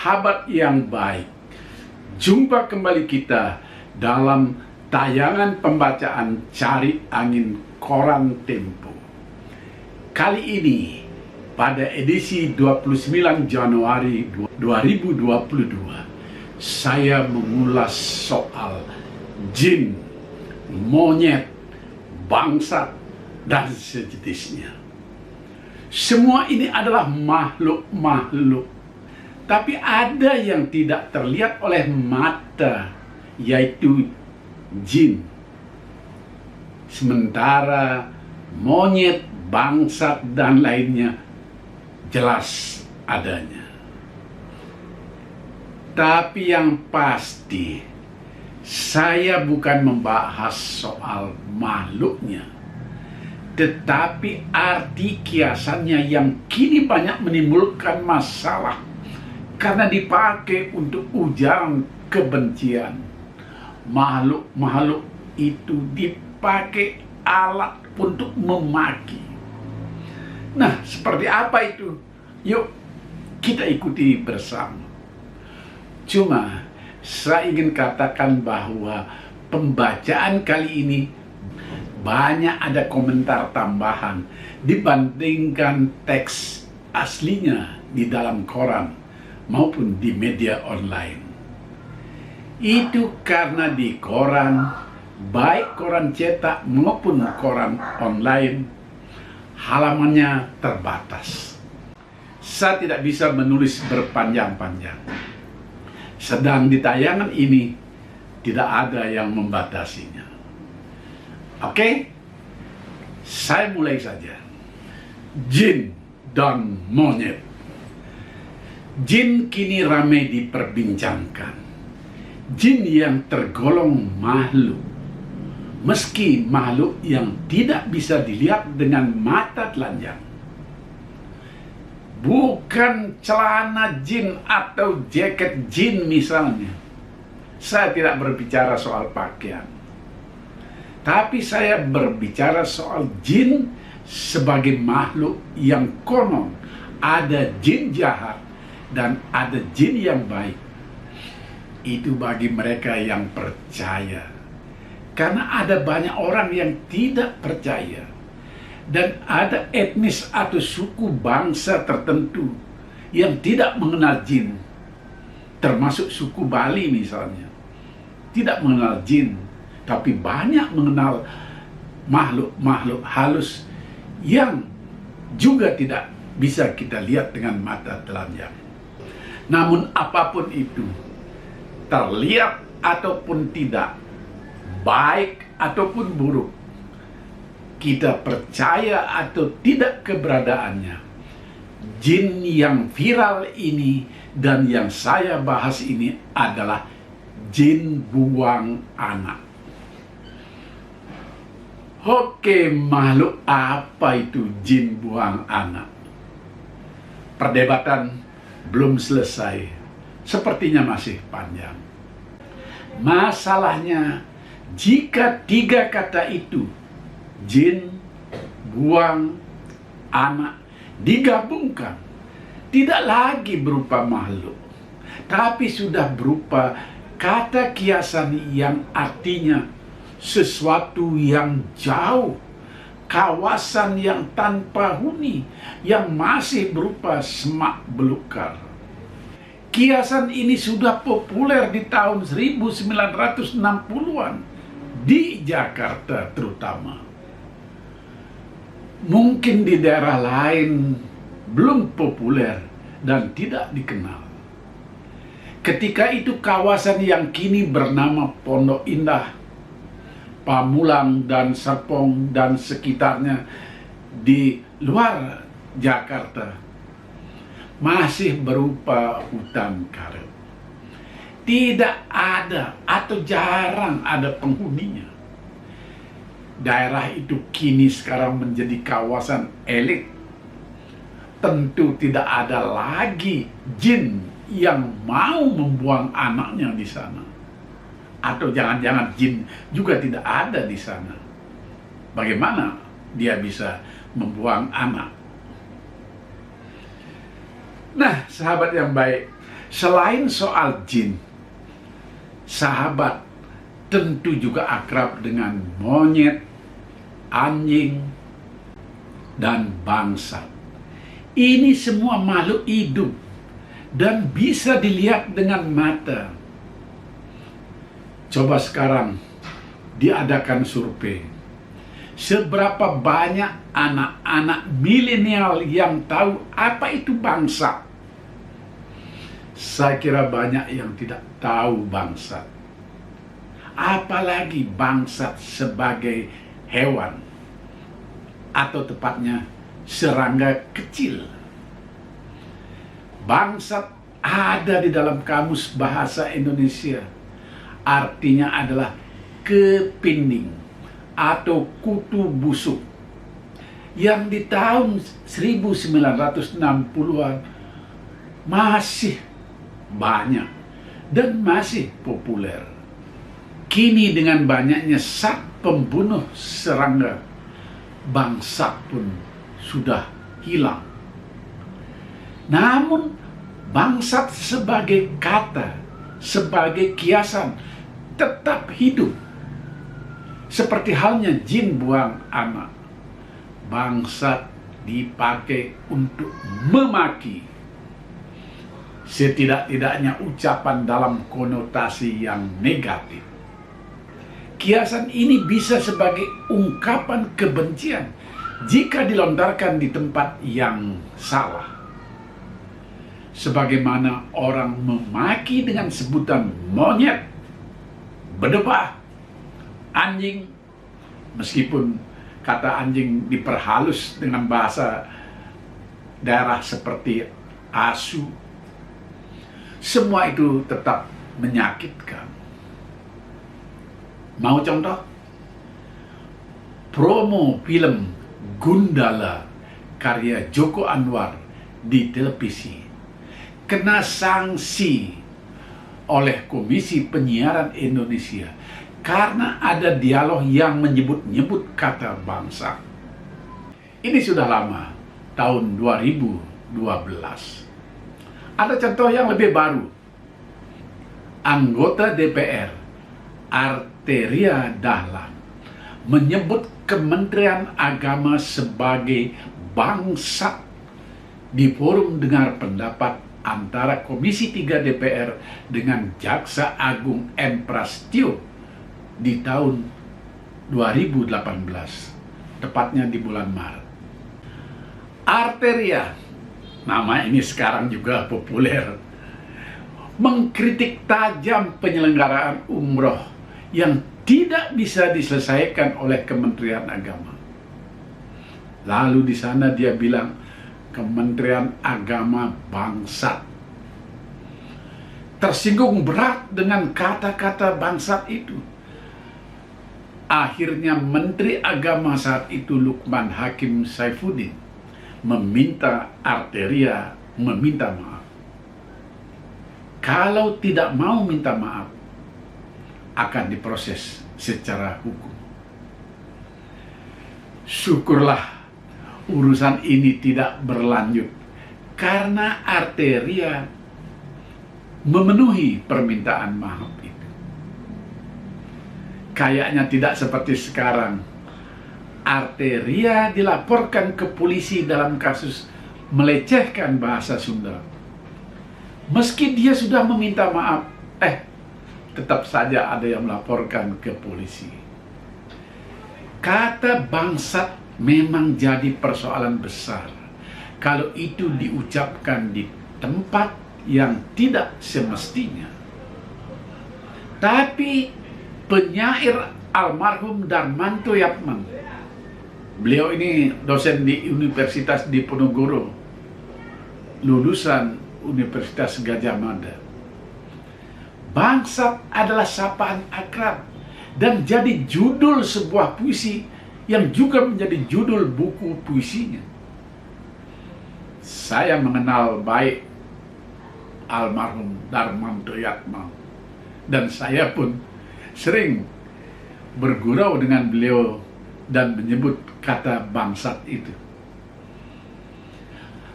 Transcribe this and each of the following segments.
Sahabat yang baik, jumpa kembali kita dalam tayangan pembacaan Cari Angin Koran Tempo. Kali ini pada edisi 29 Januari 2022, saya mengulas soal jin, monyet, bangsat, dan sejenisnya. Semua ini adalah makhluk-makhluk, tapi ada yang tidak terlihat oleh mata, yaitu jin. Sementara monyet, bangsat, dan lainnya jelas adanya. Tapi yang pasti, saya bukan membahas soal makhluknya, tetapi arti kiasannya yang kini banyak menimbulkan masalah karena dipakai untuk ujaran kebencian. Makhluk-makhluk itu dipakai alat untuk memaki. Nah, seperti apa itu? Yuk kita ikuti bersama. Cuma saya ingin katakan bahwa pembacaan kali ini banyak ada komentar tambahan dibandingkan teks aslinya di dalam koran maupun di media online. Itu karena di koran, baik koran cetak maupun koran online, halamannya terbatas. Saya tidak bisa menulis berpanjang-panjang. Sedang di tayangan ini tidak ada yang membatasinya. Oke? Saya mulai saja. Jin dan monyet. Jin kini ramai diperbincangkan. Jin yang tergolong makhluk, meski makhluk yang tidak bisa dilihat dengan mata telanjang. Bukan celana jin atau jaket jin misalnya. Saya tidak berbicara soal pakaian, tapi saya berbicara soal jin sebagai makhluk yang konon ada jin jahat dan ada jin yang baik. Itu bagi mereka yang percaya. Karena ada banyak orang yang tidak percaya. Dan ada etnis atau suku bangsa tertentu yang tidak mengenal jin. Termasuk suku Bali misalnya. Tidak mengenal jin, tapi banyak mengenal makhluk-makhluk halus yang juga tidak bisa kita lihat dengan mata telanjang. Namun apapun itu, terlihat ataupun tidak, baik ataupun buruk, kita percaya atau tidak keberadaannya, jin yang viral ini dan yang saya bahas ini adalah jin buang anak. Oke, makhluk apa itu jin buang anak? Perdebatan belum selesai, sepertinya masih panjang. Masalahnya, jika tiga kata itu, jin, buang, anak, digabungkan, tidak lagi berupa makhluk, tapi sudah berupa kata kiasan yang artinya sesuatu yang jauh, kawasan yang tanpa huni, yang masih berupa semak belukar. Kiasan ini sudah populer di tahun 1960-an di Jakarta terutama. Mungkin di daerah lain belum populer dan tidak dikenal. Ketika itu kawasan yang kini bernama Pondok Indah, Pamulang, dan Serpong dan sekitarnya di luar Jakarta masih berupa hutan karet. Tidak ada atau jarang ada penghuninya. Daerah itu kini sekarang menjadi kawasan elit. Tentu tidak ada lagi jin yang mau membuang anaknya di sana. Atau jangan-jangan jin juga tidak ada di sana. Bagaimana dia bisa membuang anak? Nah, sahabat yang baik, Selain soal jin, sahabat tentu juga akrab dengan monyet, anjing, dan bangsat. Ini semua makhluk hidup dan bisa dilihat dengan mata. Coba sekarang diadakan survei. Seberapa banyak anak-anak milenial yang tahu apa itu bangsat? Saya kira banyak yang tidak tahu bangsat. Apalagi bangsat sebagai hewan, atau tepatnya serangga kecil. Bangsat ada di dalam kamus bahasa Indonesia. Artinya adalah kepinding atau kutu busuk, yang di tahun 1960-an masih banyak dan masih populer. Kini dengan banyaknya zat pembunuh serangga, bangsat pun sudah hilang. Namun bangsat sebagai kata, sebagai kiasan tetap hidup. Seperti halnya jin buang anak, bangsat dipakai untuk memaki. Setidak-tidaknya ucapan dalam konotasi yang negatif. Kiasan ini bisa sebagai ungkapan kebencian jika dilontarkan di tempat yang salah. Sebagaimana orang memaki dengan sebutan monyet, bedebah, anjing, meskipun kata anjing diperhalus dengan bahasa daerah seperti asu, semua itu tetap menyakitkan. Mau contoh? Promo film Gundala karya Joko Anwar di televisi kena sanksi oleh Komisi Penyiaran Indonesia karena ada dialog yang menyebut-nyebut kata bangsa. Ini sudah lama, tahun 2012. Ada contoh yang lebih baru. Anggota DPR Arteria Dahlan menyebut Kementerian Agama sebagai bangsat di forum dengar pendapat antara Komisi 3 DPR dengan Jaksa Agung M. Prasetyo di tahun 2018, tepatnya di bulan Maret. Arteria, nama ini sekarang juga populer, mengkritik tajam penyelenggaraan umroh yang tidak bisa diselesaikan oleh Kementerian Agama. Lalu di sana dia bilang Kementerian Agama bangsat. Tersinggung berat dengan kata-kata bangsat itu. Akhirnya Menteri Agama saat itu Lukman Hakim Saifuddin meminta Arteria meminta maaf. Kalau tidak mau minta maaf, akan diproses secara hukum. Syukurlah urusan ini tidak berlanjut karena Arteria memenuhi permintaan maaf itu. Kayaknya tidak seperti sekarang. Arteria dilaporkan ke polisi dalam kasus melecehkan bahasa Sunda. Meski dia sudah meminta maaf, tetap saja ada yang melaporkan ke polisi. Kata bangsat memang jadi persoalan besar kalau itu diucapkan di tempat yang tidak semestinya. Tapi penyair almarhum Darmanto Yatman, beliau ini dosen di Universitas Diponegoro, lulusan Universitas Gadjah Mada. Bangsat adalah sapaan akrab dan jadi judul sebuah puisi yang juga menjadi judul buku puisinya. Saya mengenal baik almarhum Darmanto Yatman dan saya pun sering bergurau dengan beliau dan menyebut kata bangsat itu.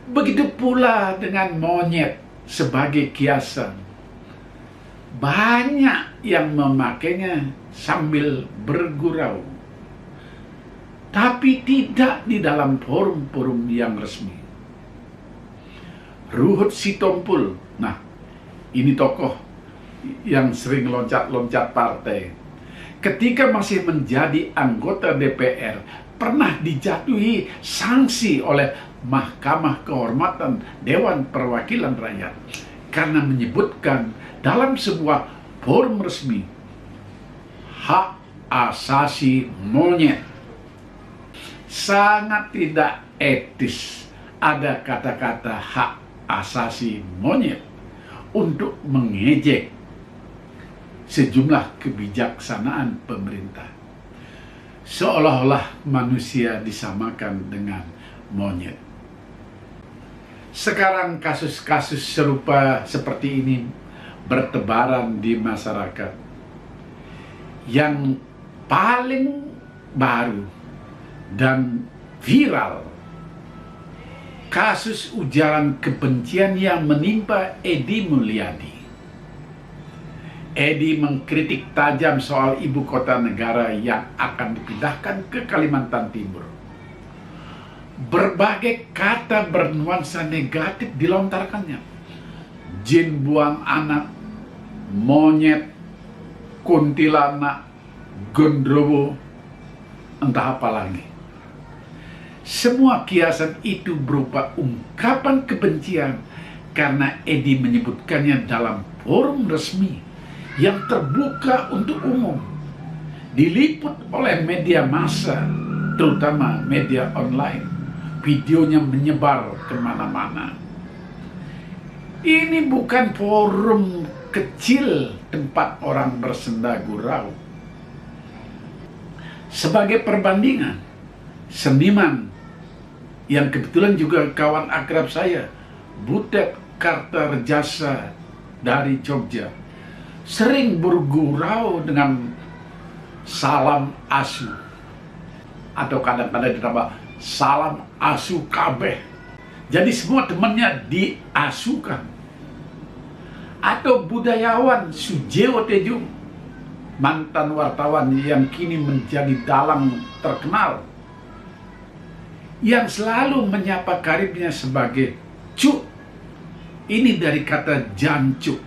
Begitu pula dengan monyet sebagai kiasan. Banyak yang memakainya sambil bergurau, tapi tidak di dalam forum-forum yang resmi. Ruhut Sitompul, nah ini tokoh yang sering loncat-loncat partai. Ketika masih menjadi anggota DPR, pernah dijatuhi sanksi oleh Mahkamah Kehormatan Dewan Perwakilan Rakyat karena menyebutkan dalam sebuah forum resmi hak asasi monyet. Sangat tidak etis ada kata-kata hak asasi monyet untuk mengejek sejumlah kebijaksanaan pemerintah. Seolah-olah manusia disamakan dengan monyet. Sekarang kasus-kasus serupa seperti ini bertebaran di masyarakat. Yang paling baru dan viral, kasus ujaran kebencian yang menimpa Edi Mulyadi. Edi mengkritik tajam soal ibu kota negara yang akan dipindahkan ke Kalimantan Timur. Berbagai kata bernuansa negatif dilontarkannya. Jin buang anak, monyet, kuntilanak, gondrowo, entah apa lagi. Semua kiasan itu berupa ungkapan kebencian karena Edi menyebutkannya dalam forum resmi yang terbuka untuk umum, diliput oleh media massa, terutama media online. Videonya menyebar kemana-mana. Ini bukan forum kecil tempat orang bersenda gurau. Sebagai perbandingan, seniman yang kebetulan juga kawan akrab saya, Butet Kartarejasa dari Jogja, sering bergurau dengan salam asu, atau kadang-kadang ditambah salam asu kabeh. Jadi semua temannya diasukan. Atau budayawan Sujewo Tejo, mantan wartawan yang kini menjadi dalang terkenal, yang selalu menyapa karibnya sebagai cuk. Ini dari kata jancuk.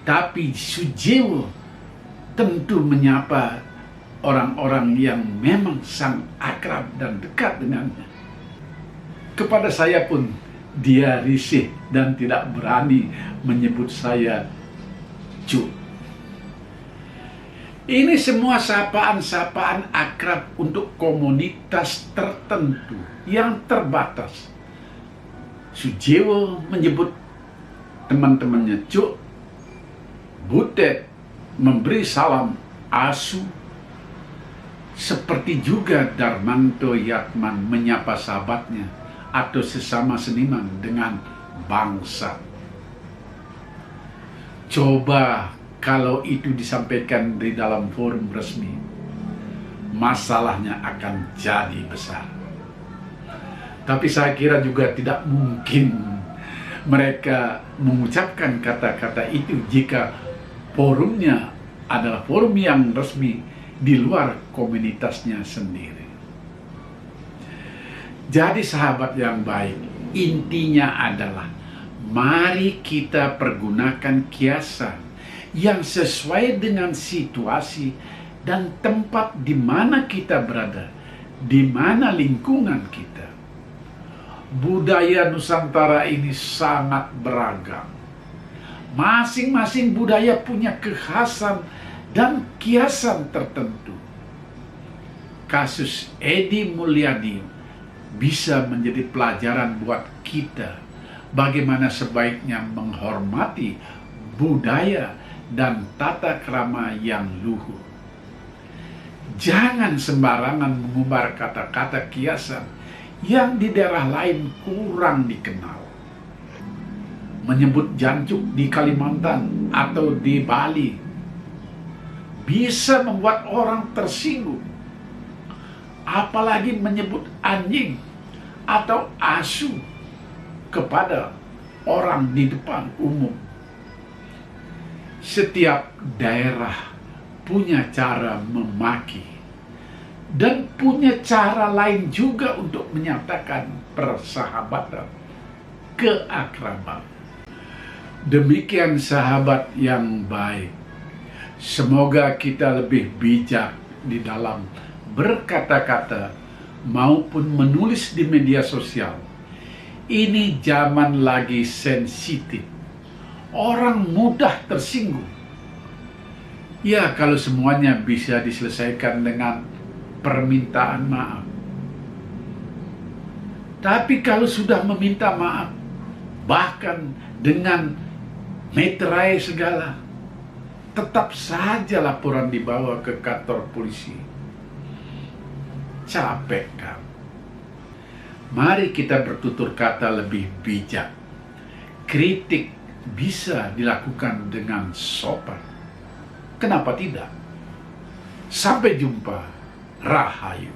Tapi Sujewo tentu menyapa orang-orang yang memang sang akrab dan dekat dengannya. Kepada saya pun dia risih dan tidak berani menyebut saya Cuk. Ini semua sapaan-sapaan akrab untuk komunitas tertentu yang terbatas. Sujewo menyebut teman-temannya Cuk. Butet memberi salam asu. Seperti juga Darmanto Yatman menyapa sahabatnya atau sesama seniman dengan bangsa. Coba kalau itu disampaikan di dalam forum resmi, masalahnya akan jadi besar. Tapi saya kira juga tidak mungkin mereka mengucapkan kata-kata itu jika forumnya adalah forum yang resmi di luar komunitasnya sendiri. Jadi sahabat yang baik, intinya adalah mari kita pergunakan kiasan yang sesuai dengan situasi dan tempat di mana kita berada, di mana lingkungan kita. Budaya Nusantara ini sangat beragam. Masing-masing budaya punya kekhasan dan kiasan tertentu. Kasus Edi Mulyadi bisa menjadi pelajaran buat kita bagaimana sebaiknya menghormati budaya dan tata krama yang luhur. Jangan sembarangan mengumbar kata-kata kiasan yang di daerah lain kurang dikenal. Menyebut jancuk di Kalimantan atau di Bali bisa membuat orang tersinggung. Apalagi menyebut anjing atau asu kepada orang di depan umum. Setiap daerah punya cara memaki dan punya cara lain juga untuk menyatakan persahabatan, keakraban. Demikian sahabat yang baik. Semoga kita lebih bijak di dalam berkata-kata maupun menulis di media sosial. Ini zaman lagi sensitif. Orang mudah tersinggung. Ya, kalau semuanya bisa diselesaikan dengan permintaan maaf. Tapi kalau sudah meminta maaf, bahkan dengan meterai segala, tetap saja laporan dibawa ke kantor polisi. Capek kan? Mari kita bertutur kata lebih bijak. Kritik bisa dilakukan dengan sopan. Kenapa tidak? Sampai jumpa. Rahayu.